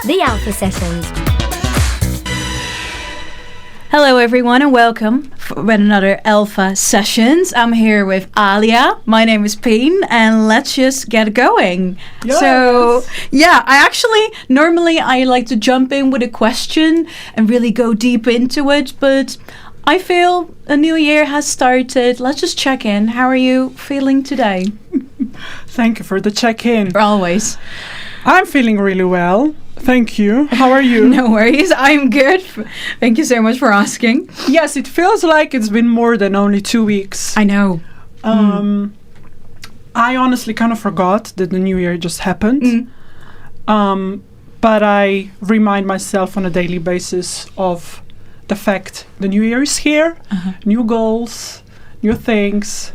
The Alpha Sessions. Hello everyone and welcome for another Alpha Sessions. I'm here with Alya. My name is Pien and let's just get going. Yes. So, normally I like to jump in with a question and really go deep into it, but I feel a new year has started. Let's just check in. How are you feeling today? Thank you for the check-in. Always. I'm feeling really well. Thank you. How are you? No worries. I'm good. Thank you so much for asking. Yes, it feels like it's been more than only 2 weeks. I know. I honestly kind of forgot that the new year just happened. But I remind myself on a daily basis of the fact the new year is here, new goals, new things.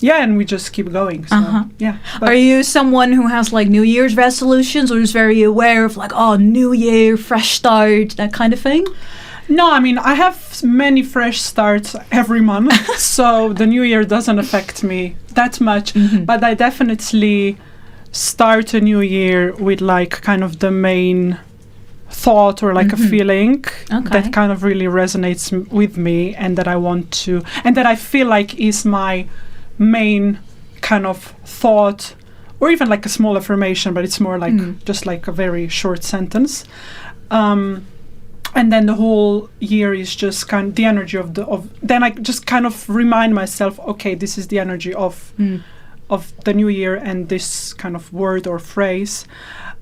And we just keep going. So, yeah. But are you someone who has like New Year's resolutions or is very aware of like, new year, fresh start, that kind of thing? No, I mean, I have many fresh starts every month, so the new year doesn't affect me that much. But I definitely start a new year with like kind of the main thought or like a feeling that kind of really resonates with me and that I want to, and that I feel like is my main kind of thought, or even like a small affirmation, but it's more like just like a very short sentence. And then the whole year is just kind of the energy of then I just kind of remind myself, okay, this is the energy of the new year and this kind of word or phrase.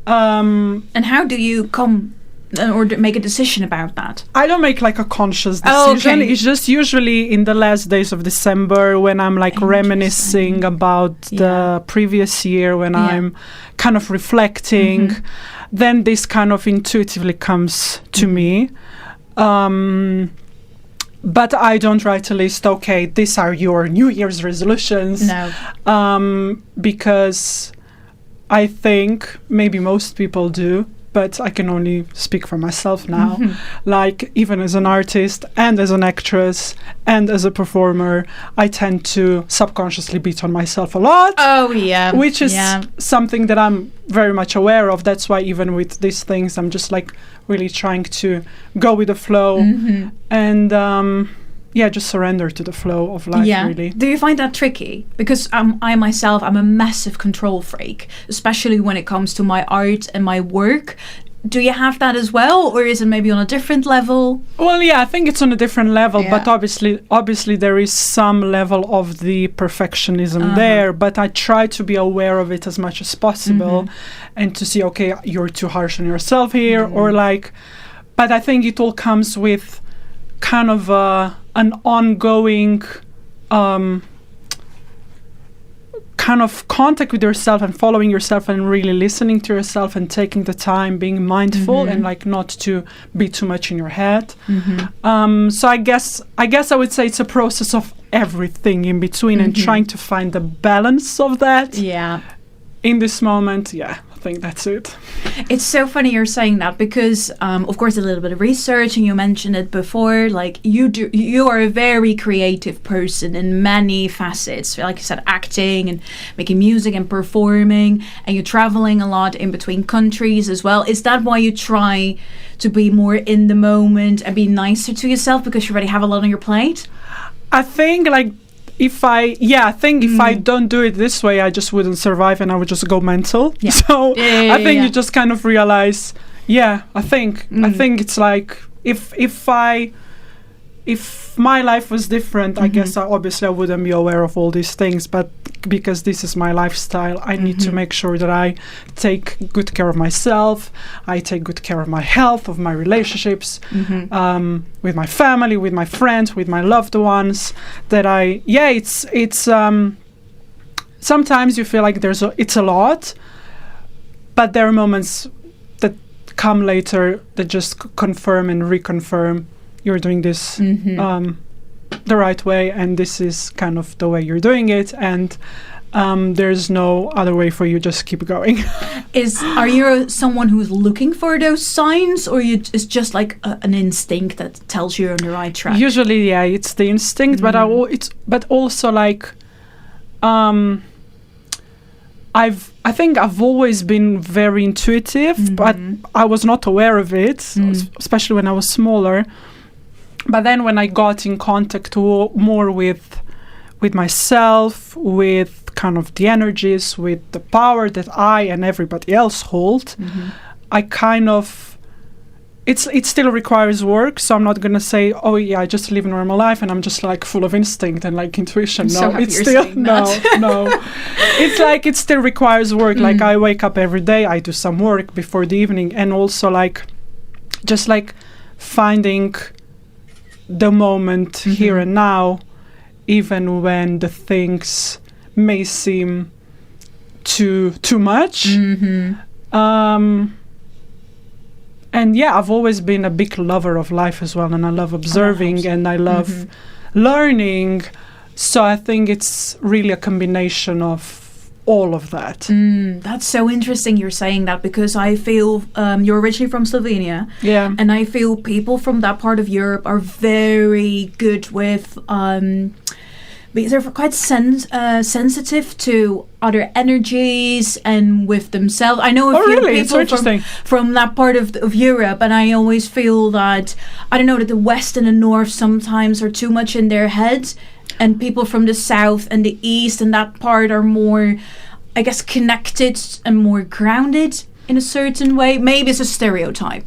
And how do you come or make a decision about that? I don't make like a conscious decision. It's just usually in the last days of December when I'm like reminiscing about the previous year, when I'm kind of reflecting, then this kind of intuitively comes to me. But I don't write a list, okay, these are your New Year's resolutions. No. Because I think maybe most people do, but I can only speak for myself now. Like, even as an artist and as an actress and as a performer, I tend to subconsciously beat on myself a lot. Oh, yeah. Which is something that I'm very much aware of. That's why even with these things, I'm just like really trying to go with the flow and just surrender to the flow of life, really. Do you find that tricky? Because I myself, I'm a massive control freak, especially when it comes to my art and my work. Do you have that as well, or is it maybe on a different level? Well, yeah, I think it's on a different level, but obviously there is some level of the perfectionism there, but I try to be aware of it as much as possible and to see, okay, you're too harsh on yourself here, or like, but I think it all comes with kind of an ongoing kind of contact with yourself and following yourself and really listening to yourself and taking the time, being mindful and like not to be too much in your head. So I guess I would say it's a process of everything in between and trying to find the balance of that. Yeah. In this moment, I think that's it. It's so funny you're saying that because, of course, a little bit of research, and you mentioned it before. Like you are a very creative person in many facets. Like you said, acting and making music and performing, and you're traveling a lot in between countries as well. Is that why you try to be more in the moment and be nicer to yourself because you already have a lot on your plate? I think like. If I don't do it this way, I just wouldn't survive and I would just go mental. Yeah. So I think you just kind of realize, I think it's like if my life was different, I guess obviously I wouldn't be aware of all these things. But because this is my lifestyle, I need to make sure that I take good care of myself. I take good care of my health, of my relationships, with my family, with my friends, with my loved ones. That it's sometimes you feel like it's a lot, but there are moments that come later that just confirm and reconfirm you're doing this the right way, and this is kind of the way you're doing it, and there's no other way for you. Just keep going. Are you someone who's looking for those signs, or it's just like an instinct that tells you you're on the right track? Usually, it's the instinct, but also like I think I've always been very intuitive, but I was not aware of it, especially when I was smaller. But then when I got in contact more with myself, with kind of the energies, with the power that I and everybody else hold, I kind of, it still requires work, so I'm not going to say, oh yeah, I just live a normal life and I'm just like full of instinct and like intuition. No, it's still, no. It's like, it still requires work. Like I wake up every day, I do some work before the evening, and also like, just like finding the moment here and now, even when the things may seem too much. And yeah, I've always been a big lover of life as well, and I love observing and I love learning. So I think it's really a combination of all of that. That's so interesting you're saying that, because I feel you're originally from Slovenia. Yeah. And I feel people from that part of Europe are very good with... because they're quite sensitive to other energies and with themselves. I know a few people from that part of Europe, and I always feel that, I don't know, that the West and the North sometimes are too much in their heads, and people from the South and the East and that part are more, I guess, connected and more grounded in a certain way. Maybe it's a stereotype.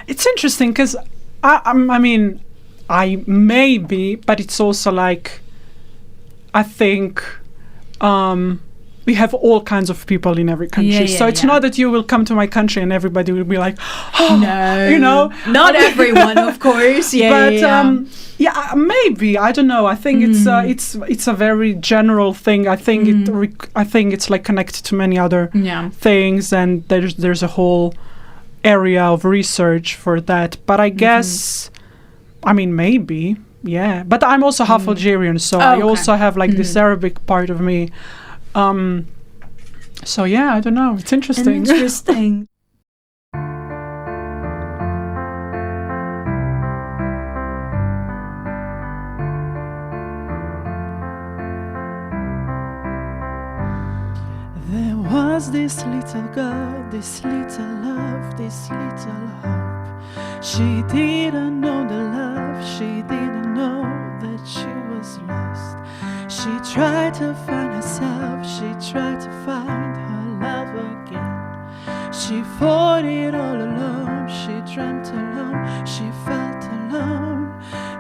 It's interesting because, I mean, I may be, but it's also like, I think we have all kinds of people in every country. So it's not that you will come to my country and everybody will be like, oh, no, you know. Not everyone, of course. But maybe, I don't know. I think it's a very general thing. I think I think it's like connected to many other things, and there's a whole area of research for that. But I guess, I mean, maybe. Yeah, but I'm also half Algerian, so I also have like this Arabic part of me. So yeah, I don't know. It's interesting. Interesting. There was this little girl, this little love, this little hope. She didn't know the love, she didn't know that she was lost. She tried to find herself, she tried to find her love again. She fought it all alone, she dreamt alone, she felt alone.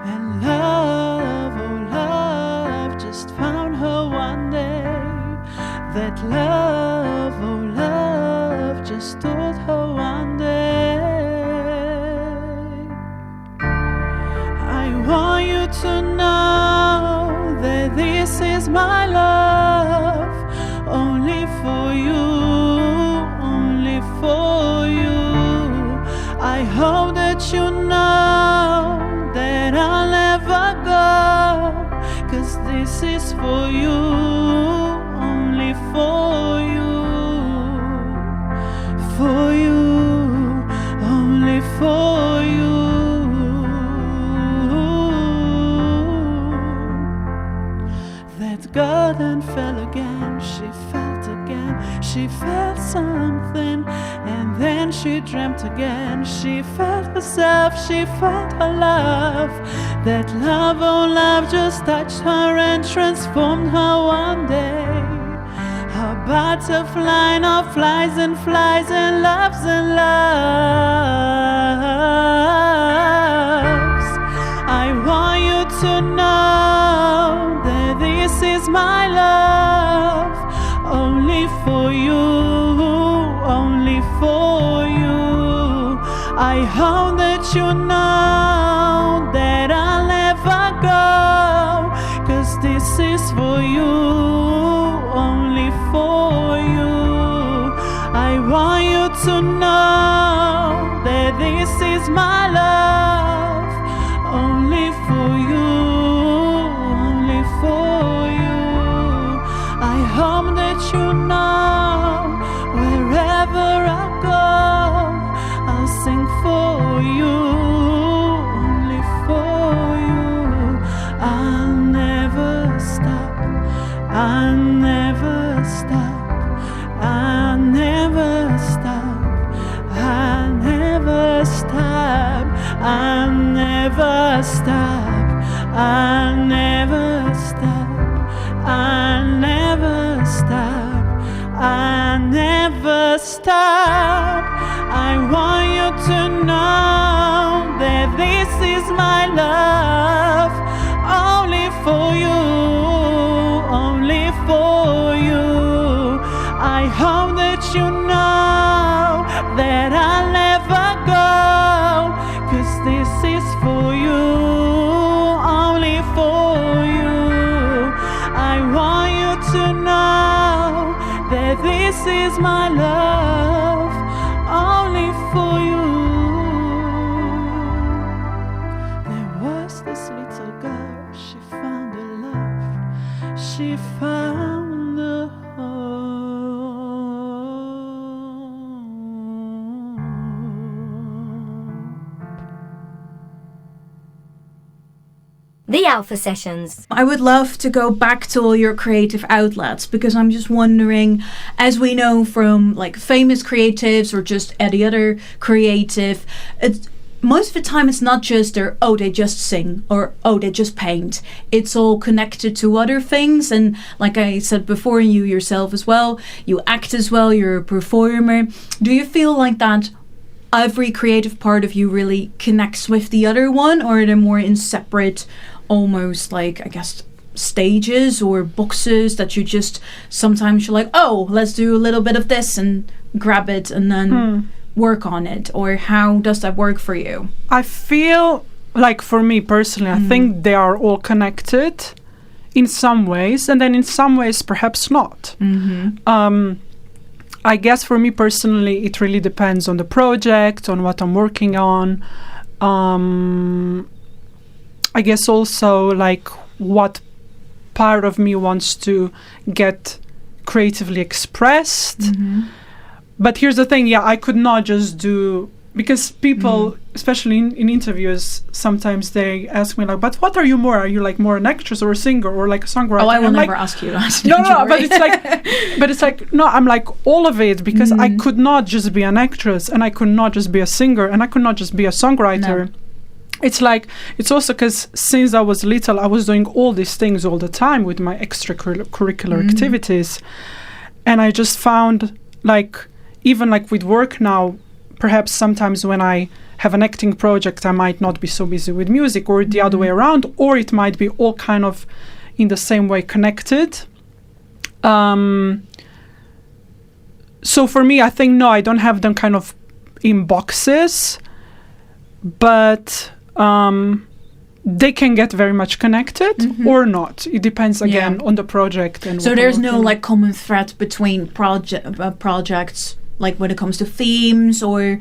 And love, oh love, just found her one day. That love, oh love, just told her one day. I want you to know that this is my love, only for you, only for you. I hope that you know that I'll never go, 'cause this is for you, only for you, only for you. That girl then fell again, she felt again, she felt something, and then she dreamt again, she felt herself, she felt her love. That love, oh love, just touched her and transformed her one day. A butterfly now flies and flies and loves and loves. I want you to know that this is my love, only for you, only for you. I hope that you know that I'll never go, 'cause this is for you, only for you. I want you to know that this is my love, only for you, only for you. I hope that you know wherever I go, I'll sing for you, only for you. I'll never stop, I'll never stop, stop, I'll never stop, I'll never stop, I'll never stop. I want you to know that this is my love, only for you, only for you. I hope that you know that I'll never go, 'cause this is for you, only for you. I want you to know that this is my love, only for you. There was this little girl, she found a love, she found a The Alpha Sessions. I would love to go back to all your creative outlets, because I'm just wondering, as we know from like famous creatives or just any other creative, most of the time it's not just they just sing or they just paint. It's all connected to other things, and like I said before, you yourself as well, you act as well, you're a performer. Do you feel like that every creative part of you really connects with the other one, or are they more in separate, almost like, I guess, stages or boxes that you just sometimes you're like, oh, let's do a little bit of this and grab it and then work on it? Or how does that work for you? I feel like, for me personally, I think they are all connected in some ways, and then in some ways perhaps not. I guess for me personally, it really depends on the project, on what I'm working on. I guess also like what part of me wants to get creatively expressed. But here's the thing, I could not just do, because people, especially in interviews, sometimes they ask me like, but what are you more? Are you like more an actress or a singer or like a songwriter? Oh, I will never ask you that. No, but it's like, no, I'm like all of it, because I could not just be an actress, and I could not just be a singer, and I could not just be a songwriter. No. It's like, it's also because since I was little, I was doing all these things all the time with my extracurricular activities. And I just found like, even like with work now, perhaps sometimes when I have an acting project, I might not be so busy with music, or the other way around, or it might be all kind of in the same way connected. So for me, I think, no, I don't have them kind of in boxes, but they can get very much connected or not. It depends again on the project. And so there's no like common thread between projects, like when it comes to themes or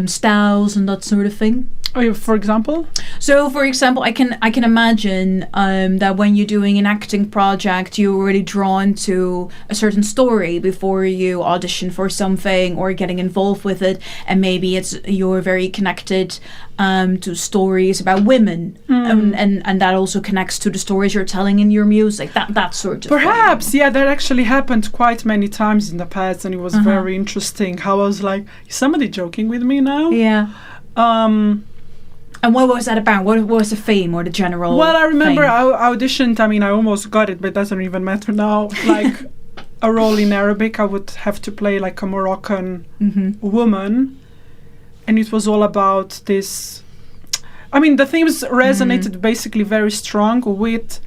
styles and that sort of thing. Oh, for example? So, for example, I can imagine that when you're doing an acting project, you're already drawn to a certain story before you audition for something or getting involved with it, and maybe you're very connected to stories about women, and that also connects to the stories you're telling in your music. That sort of perhaps thing. Yeah, that actually happened quite many times in the past, and it was very interesting. How I was like, is somebody joking with me now? Yeah. And what was that about? What was the theme or the general? Well, I remember thing? I auditioned. I mean, I almost got it, but it doesn't even matter now. Like a role in Arabic, I would have to play like a Moroccan woman, and it was all about this. I mean, the themes resonated basically very strong with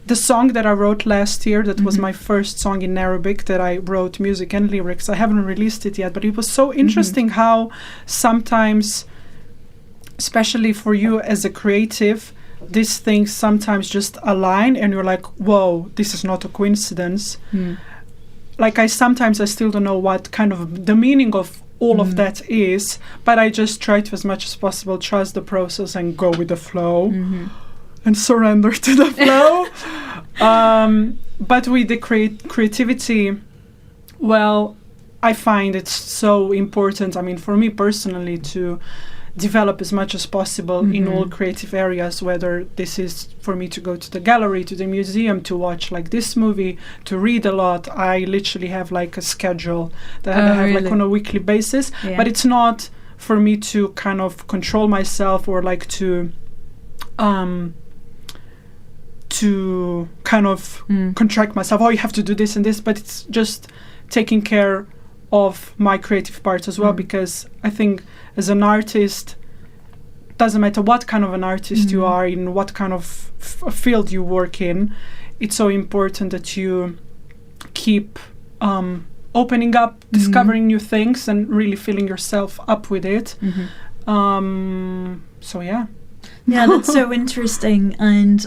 the song that I wrote last year. That was my first song in Arabic that I wrote music and lyrics. I haven't released it yet, but it was so interesting how sometimes, especially for you as a creative, these things sometimes just align and you're like, whoa, this is not a coincidence. Like I still don't know what kind of the meaning of all of that is, but I just try to, as much as possible, trust the process and go with the flow and surrender to the flow. But with the creativity, well, I find it's so important, I mean, for me personally, to develop as much as possible in all creative areas, whether this is for me to go to the gallery, to the museum, to watch like this movie, to read a lot. I literally have like a schedule that I have like on a weekly basis, but it's not for me to kind of control myself or like to to kind of contract myself. Oh, you have to do this and this, but it's just taking care of my creative part as well, because I think as an artist, doesn't matter what kind of an artist you are, in what kind of field you work in, it's so important that you keep opening up, discovering new things, and really filling yourself up with it. So yeah. Yeah, that's so interesting. And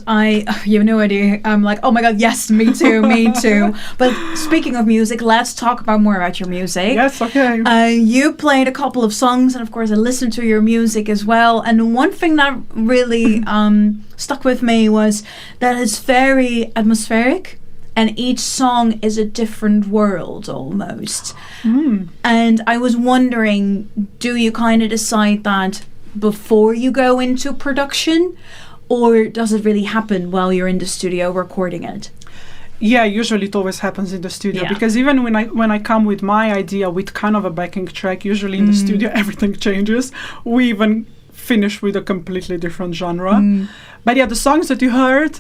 you have no idea. I'm like, oh my God, yes, me too, me too. But speaking of music, let's talk more about your music. Yes, okay. You played a couple of songs, and of course I listened to your music as well. And one thing that really stuck with me was that it's very atmospheric, and each song is a different world almost. And I was wondering, do you kind of decide that before you go into production, or does it really happen while you're in the studio recording it? Yeah, usually it always happens in the studio, because even when I come with my idea with kind of a backing track, usually in the studio everything changes. We even finish with a completely different genre. But yeah, the songs that you heard,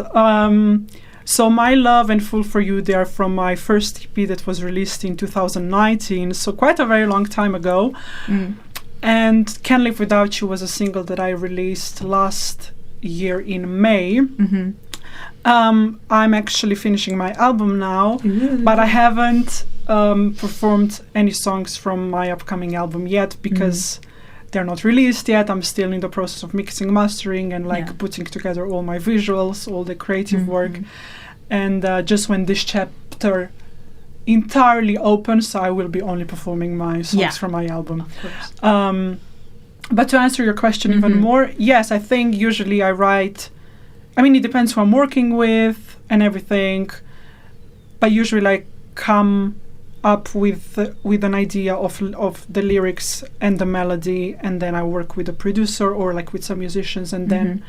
so My Love and Fool for You, they are from my first EP that was released in 2019, so quite a very long time ago. And Can't Live Without You was a single that I released last year in May. I'm actually finishing my album now, but I haven't performed any songs from my upcoming album yet, because they're not released yet. I'm still in the process of mixing, mastering, and putting together all my visuals, all the creative work. And just when this chapter entirely opens, I will be only performing my songs from my album. But to answer your question even more, yes, I think usually I write, I mean, it depends who I'm working with and everything, but usually I come up with an idea of the lyrics and the melody, and then I work with a producer or like with some musicians, and then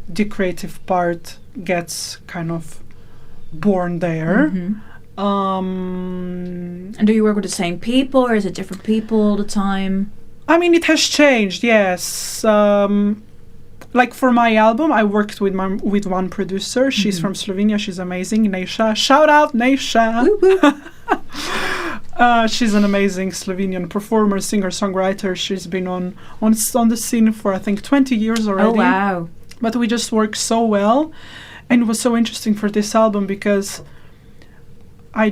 the creative part gets kind of born there. And do you work with the same people, or is it different people all the time? I mean, it has changed, yes. Like for my album, I worked with one producer. She's from Slovenia. She's amazing, Neisha. Shout out, Neisha. She's an amazing Slovenian performer, singer, songwriter. She's been on the scene for I think 20 years already. Oh wow! But we just work so well, and it was so interesting for this album because I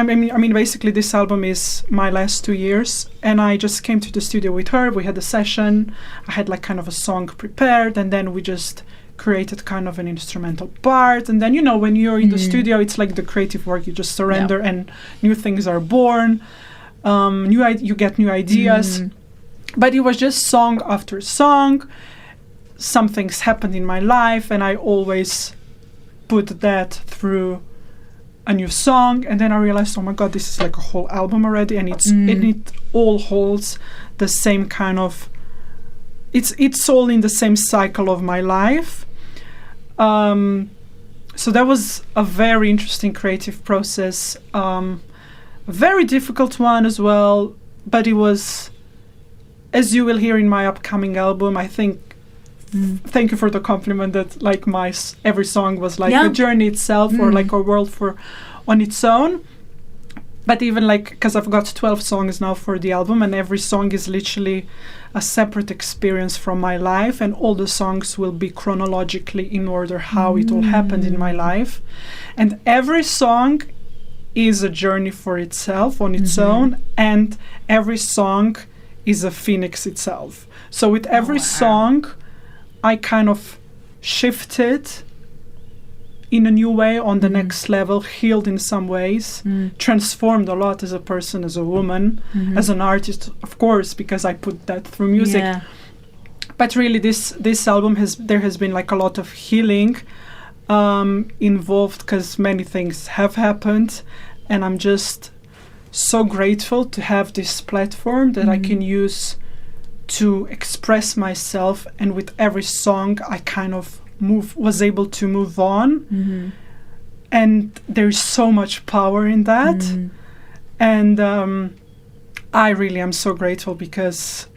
mean, basically this album is my last 2 years, and I just came to the studio with her. We had a session. I had like kind of a song prepared, and then we just created kind of an instrumental part. And then, you know, when you're in the studio, it's like the creative work. You just surrender, and new things are born. You get new ideas. But it was just song after song. Some things happened in my life, and I always put that through a new song, and then I realized, oh my God, this is like a whole album already, and it all holds the same kind of, it's all in the same cycle of my life. So that was a very interesting creative process, a very difficult one as well, but it was, as you will hear in my upcoming album, I think. Thank you for the compliment that like every song was like a journey itself, or like a world on its own. But even like, because I've got 12 songs now for the album, and every song is literally a separate experience from my life, and all the songs will be chronologically in order how it all happened in my life, and every song is a journey for itself on its own, and every song is a phoenix itself. So with every song I kind of shifted in a new way on the next level, healed in some ways, transformed a lot as a person, as a woman, as an artist, of course, because I put that through music. But really this album there has been like a lot of healing involved, because many things have happened, and I'm just so grateful to have this platform that I can use to express myself, and with every song I kind of was able to move on, and there's so much power in that, and I really am so grateful, because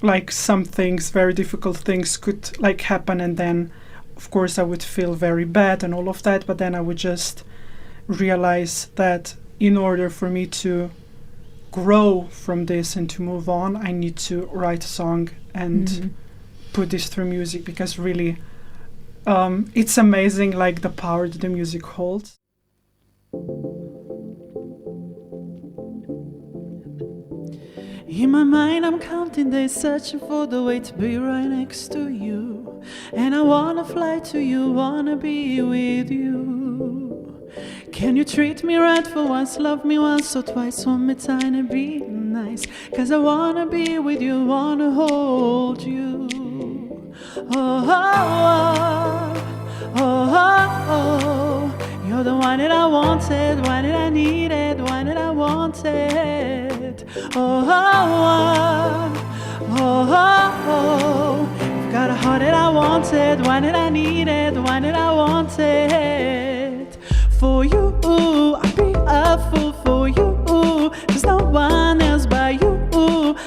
like some things, very difficult things could like happen, and then of course I would feel very bad and all of that, but then I would just realize that in order for me to grow from this and to move on, I need to write a song and put this through music, because really it's amazing, like the power that the music holds. In my mind I'm counting days, searching for the way to be right next to you. And I wanna fly to you, wanna be with you. Can you treat me right for once, love me once or twice, hold me tight and be nice? 'Cause I wanna be with you, wanna hold you. Oh, oh, oh, oh, oh, oh. You're the one that I wanted, one that I needed, one that I wanted. Oh, oh, oh, oh, oh. You've got a heart that I wanted, one that I needed, one that I wanted. For you, I'd be a fool for you. There's no one else but you.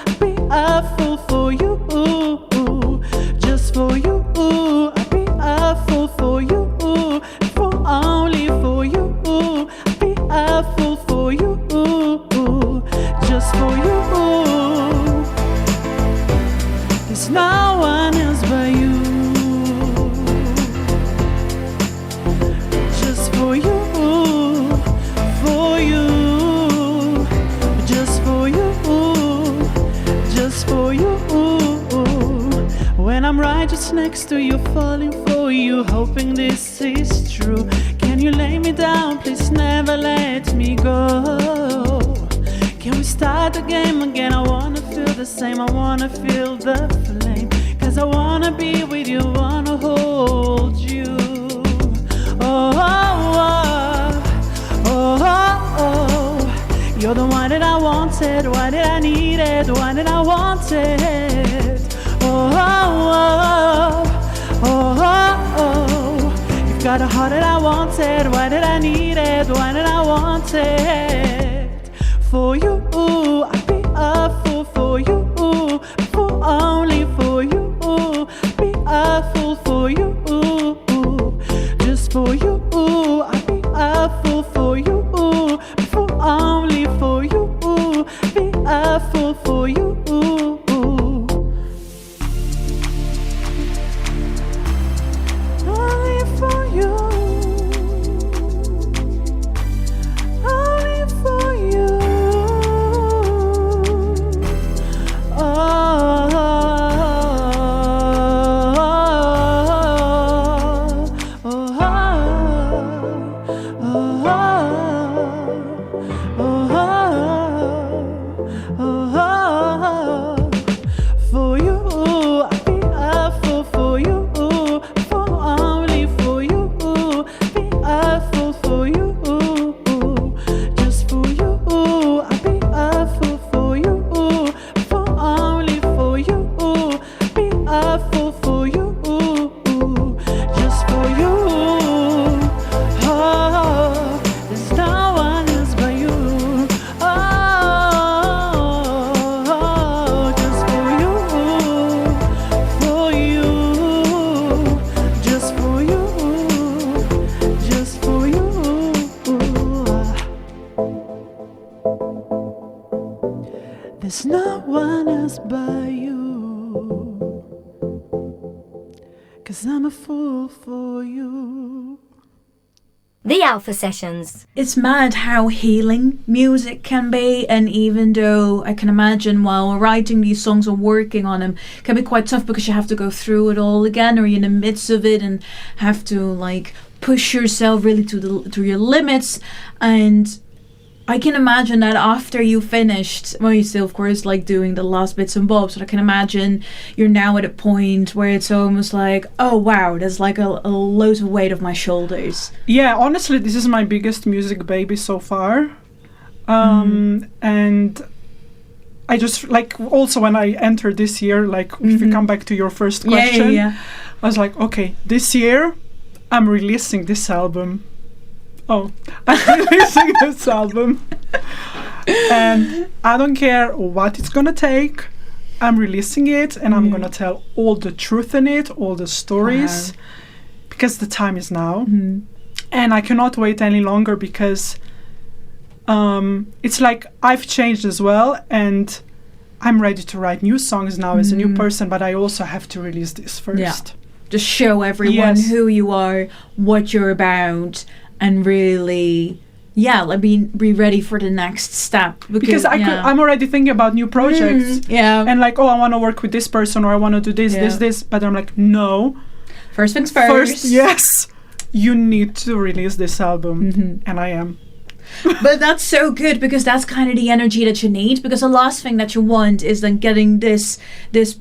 I'd be a fool for you. Just for you, I'd be a fool for you. For only for you, I'd be a fool for you. Just for you. There's no one else but you. Just for you, for you. Just for you, just for you. When I'm right just next to you, falling for you, hoping this is true. Can you lay me down, please never let me go? Can we start the game again? I wanna feel the same, I wanna feel the flame. 'Cause I wanna be with you, wanna hold you. Oh, oh, oh, oh, oh, oh. You're the one that I wanted, one that I needed, one that I wanted. Oh, oh, oh, oh, oh, oh. You've got a heart that I wanted, one that I needed, one that I wanted. For you, I'd be a fool for you. For only for you, be a fool for you. Just for you, I'd be a fool for you. For only for you, be a fool for you. Only for you. Only for you. For you, I'd be a fool for you. For only for you, be a fool for you. Just for you, I'd be a fool for you. For only for you, be a fool for you. Just for you. Oh, there's no one else but you. Oh, just for you, for you, just for you, just for you. There's no one else but you. 'Cause I'm a fool for you. The Alpha Sessions. It's mad how healing music can be, and even though I can imagine while writing these songs or working on them can be quite tough because you have to go through it all again, or you're in the midst of it and have to like push yourself really to your limits. And I can imagine that after you finished, well, you still of course like doing the last bits and bobs, but I can imagine you're now at a point where it's almost like, oh wow, there's like a load of weight off my shoulders. Yeah, honestly, this is my biggest music baby so far. And I just like, also when I entered this year, like if you come back to your first question, I was like, okay, this year I'm releasing this album. I'm releasing this album. And I don't care what it's gonna take. I'm releasing it, and I'm gonna tell all the truth in it, all the stories, because the time is now, and I cannot wait any longer, because it's like I've changed as well, and I'm ready to write new songs now as a new person, but I also have to release this first. Yeah. Just show everyone who you are, what you're about, and really, be ready for the next step. Because I'm already thinking about new projects. And like, I want to work with this person, or I want to do this. But I'm like, no. First things first. Yes. You need to release this album. And I am. But that's so good, because that's kind of the energy that you need, because the last thing that you want is then getting this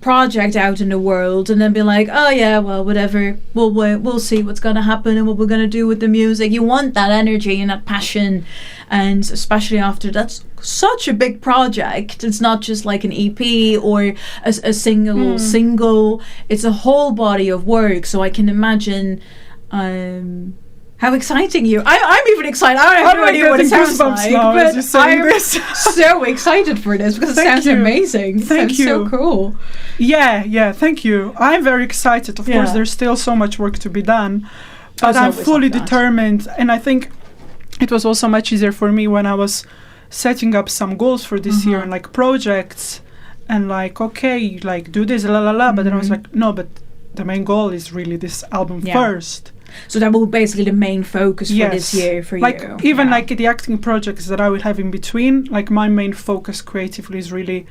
project out in the world and then be like, oh yeah, well, whatever, we'll see what's going to happen and what we're going to do with the music. You want that energy and that passion, and especially after that's such a big project. It's not just like an EP or a single. It's a whole body of work. So I can imagine how exciting you! I'm even excited. I don't have no idea what it sounds like, but I'm so excited for this, because it sounds amazing. Thank you. So cool. Yeah. Thank you. I'm very excited. Of course, there's still so much work to be done, but I'm fully determined. And I think it was also much easier for me when I was setting up some goals for this year and like projects, and like, okay, like do this, But then I was like, no, but the main goal is really this album first. So that will be basically the main focus for this year for like, you. Even like the acting projects that I will have in between, like my main focus creatively is really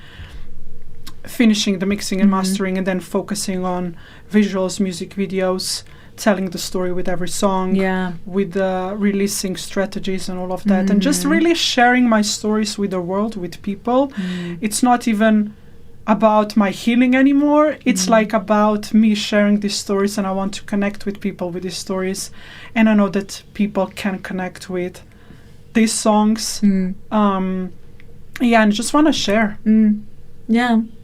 finishing the mixing and mastering, and then focusing on visuals, music videos, telling the story with every song, with the releasing strategies and all of that, and just really sharing my stories with the world, with people. It's not even about my healing anymore. It's like about me sharing these stories, and I want to connect with people with these stories, and I know that people can connect with these songs. And just want to share.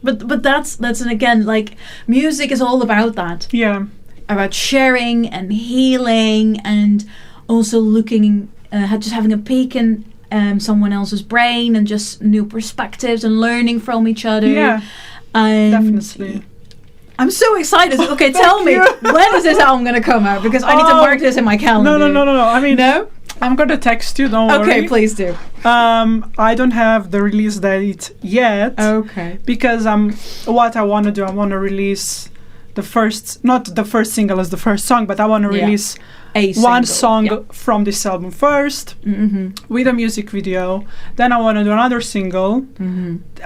But that's and again, like, music is all about that. About sharing and healing, and also looking just having a peek in someone else's brain, and just new perspectives and learning from each other. Definitely. I'm so excited. Okay, tell me, when is this album gonna come out? Because I need to mark this in my calendar. No. I mean, no? I'm gonna text you, don't worry. Okay, please do. I don't have the release date yet. Okay. Because what I want to do, I want to release not the first single as the first song, but I want to release one song from this album first, with a music video. Then I want to do another single.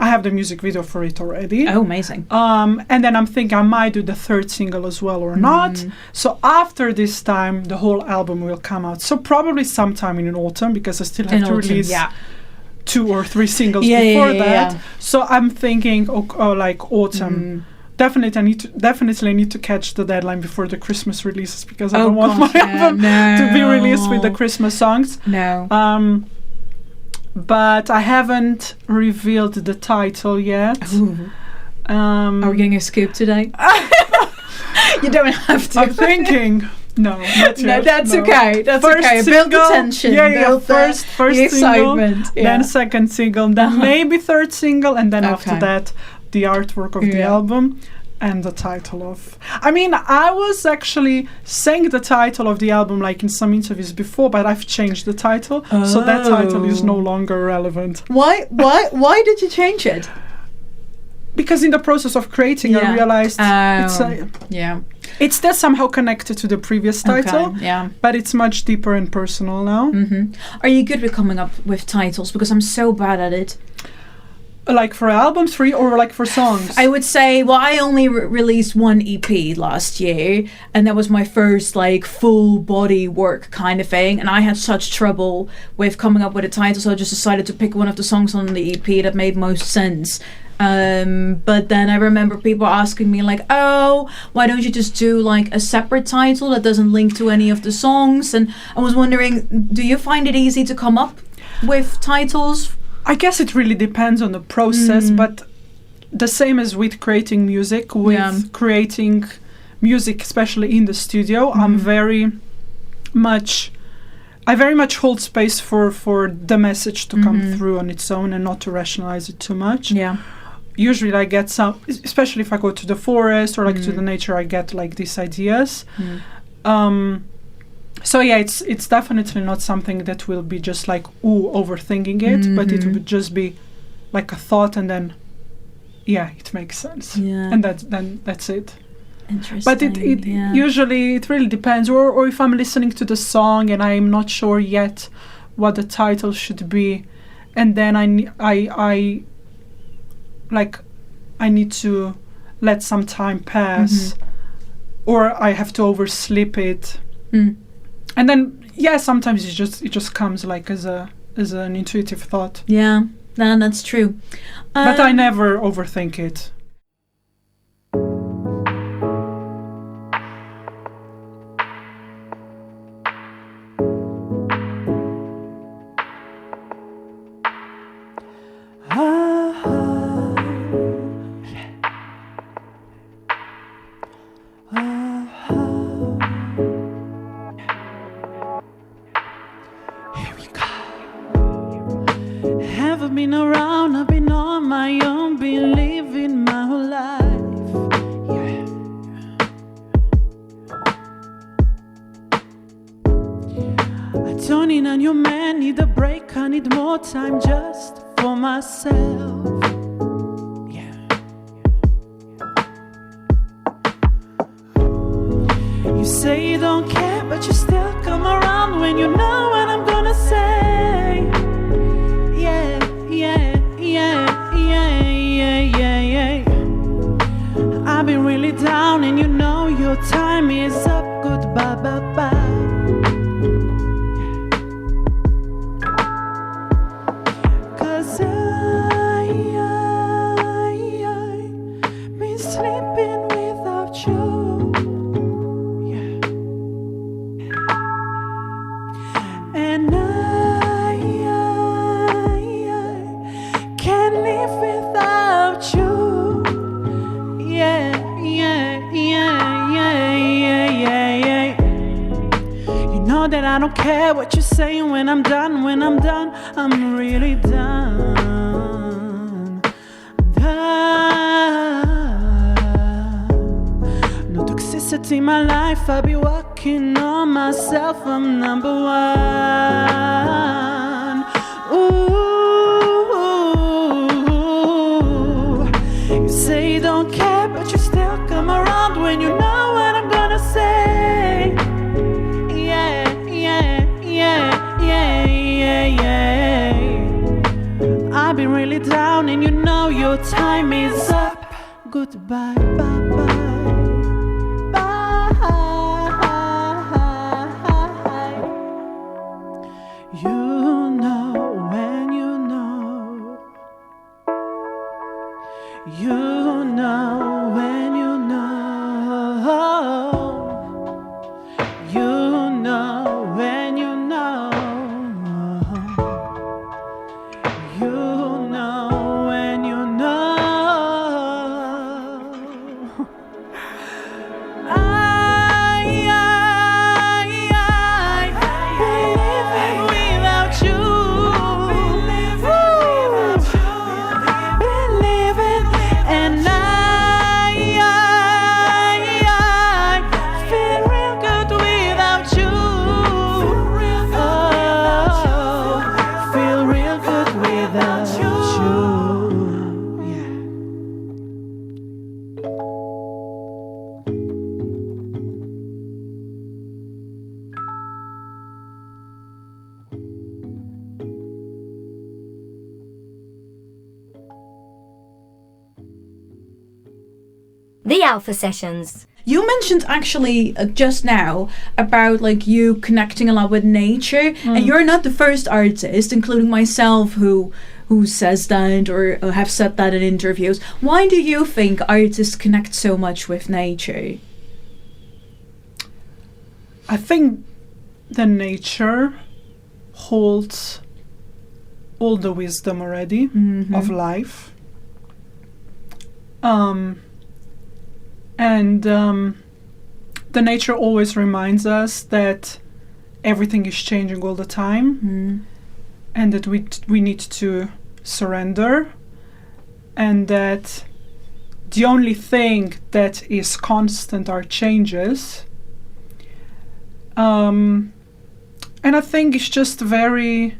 I have the music video for it already. Oh, amazing. And then I'm thinking I might do the third single as well, or not. So after this time, the whole album will come out. So probably sometime in autumn, because I still have to release 2 or 3 singles before that. So I'm thinking, like autumn. Definitely need to catch the deadline before the Christmas releases, because I don't want my album to be released with the Christmas songs. But I haven't revealed the title yet. Are we getting a scoop today? You don't have to. I'm thinking. No, not yet. No, that's okay. That's first okay. Single, build the tension. Build first the single, excitement. Then second single, then maybe third single, and then after that, the artwork of the album and the title of... I mean, I was actually saying the title of the album like in some interviews before, but I've changed the title, so that title is no longer relevant. Why did you change it? Because in the process of creating, I realized it's still somehow connected to the previous title, but it's much deeper and personal now. Are you good with coming up with titles? Because I'm so bad at it. Like for albums, or like for songs? I would say, I only released one EP last year, and that was my first like full body work kind of thing, and I had such trouble with coming up with a title, so I just decided to pick one of the songs on the EP that made most sense. But then I remember people asking me like, oh, why don't you just do like a separate title that doesn't link to any of the songs? And I was wondering, do you find it easy to come up with titles? I guess it really depends on the process, but the same as with creating music, creating music, especially in the studio, I very much hold space for the message to come through on its own, and not to rationalize it too much. usually I get some, especially if I go to the forest or like to the nature, I get like these ideas. So yeah, it's definitely not something that will be just like overthinking it, but it would just be like a thought, and then it makes sense, and that's it. Interesting. But it usually it really depends, or if I'm listening to the song and I'm not sure yet what the title should be, and then I need to let some time pass, or I have to oversleep it, and then sometimes it just comes like as an intuitive thought. Yeah, that's true. But I never overthink it. I've been around, I've been on my own, been living my whole life. I don't need a new man, need a break, I need more time just for myself. You say you don't care, but you still come around when you know what I'm gonna say. I've been really down and you know your time is up. Goodbye, bye-bye. Cause I've been sleeping without you. And I can't live without you. You know that I don't care what you're saying when I'm done, I'm really done. No toxicity in my life, I'll be working on myself, I'm number one. You say you don't care, but you still come around when you know what I'm gonna say. I've been really down and you know your time is up. Goodbye, bye-bye. You know when you know. You know when you know. You know when you know. You know when you know. The Alpha Sessions. You mentioned actually just now about like you connecting a lot with nature, and you're not the first artist, including myself, who says that or have said that in interviews. Why do you think artists connect so much with nature? I think the nature holds all the wisdom already of life. And the nature always reminds us that everything is changing all the time, and that we need to surrender and that the only thing that is constant are changes. And I think it's just very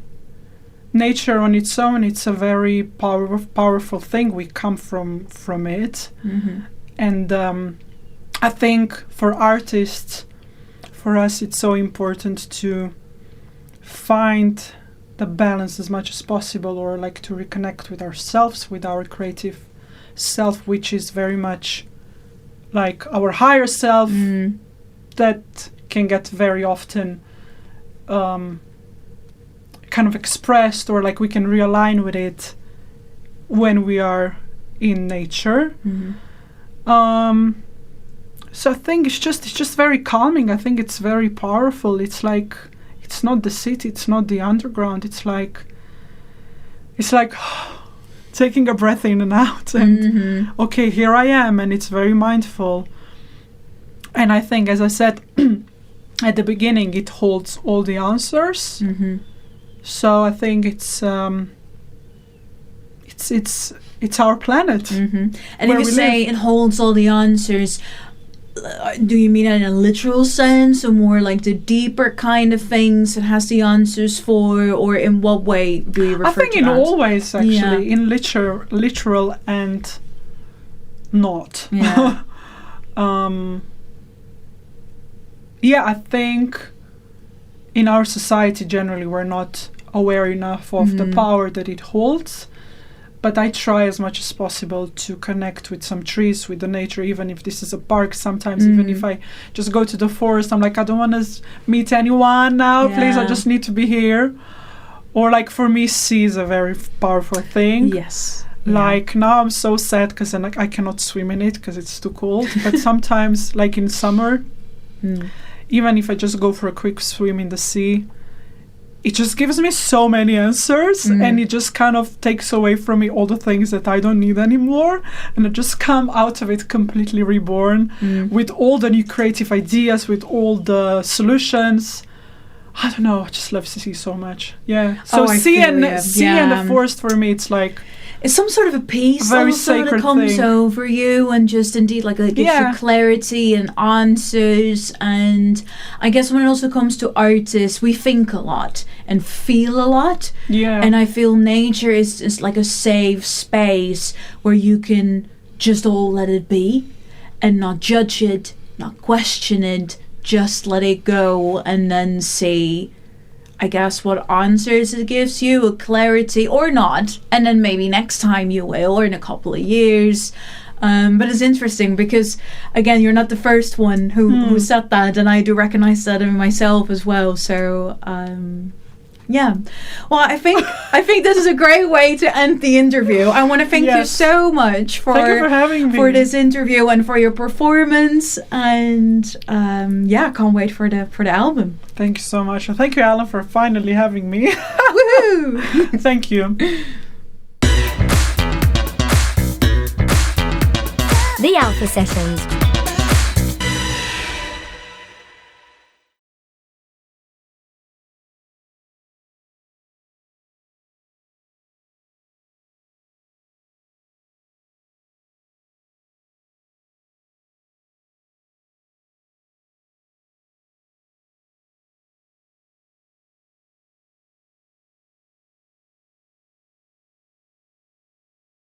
nature on its own. It's a very powerful thing. We come from it, and I think for artists, for us, it's so important to find the balance as much as possible, or like to reconnect with ourselves, with our creative self, which is very much like our higher self that can get very often kind of expressed, or like we can realign with it when we are in nature. So I think it's just very calming. I think it's very powerful. It's like, it's not the city, it's not the underground. It's like taking a breath in and out, and okay, here I am, and it's very mindful. And I think, as I said at the beginning, it holds all the answers. So I think it's our planet. And if you say it holds all the answers, do you mean it in a literal sense, or more like the deeper kind of things it has the answers for, or in what way do you refer to that? I think in all ways, actually, in literal and not. Yeah. I think in our society generally we're not aware enough of the power that it holds. But I try as much as possible to connect with some trees, with the nature, even if this is a park. Sometimes even if I just go to the forest, I'm like, I don't want to meet anyone now, please, I just need to be here. Or like for me, sea is a very powerful thing. Yes. Like now I'm so sad because I cannot swim in it because it's too cold. But sometimes, like in summer, even if I just go for a quick swim in the sea, it just gives me so many answers, and it just kind of takes away from me all the things that I don't need anymore, and I just come out of it completely reborn with all the new creative ideas, with all the solutions. I don't know, I just love sea so much. Yeah. So sea and the forest for me, it's like, it's some sort of a peace also that comes over you, and just indeed like it gives you clarity and answers. And I guess when it also comes to artists, we think a lot and feel a lot. Yeah. And I feel nature is like a safe space where you can just all let it be and not judge it, not question it, just let it go, and then see, I guess, what answers it gives you, a clarity or not, and then maybe next time you will, or in a couple of years. But it's interesting because, again, you're not the first one who said that, and I do recognize that in myself as well. So, yeah. Well, I think this is a great way to end the interview. I want to thank you so much for having me, for this interview and for your performance. And can't wait for the album. Thank you so much. And thank you, Alan, for finally having me. Woohoo! Thank you. The Alpha Sessions.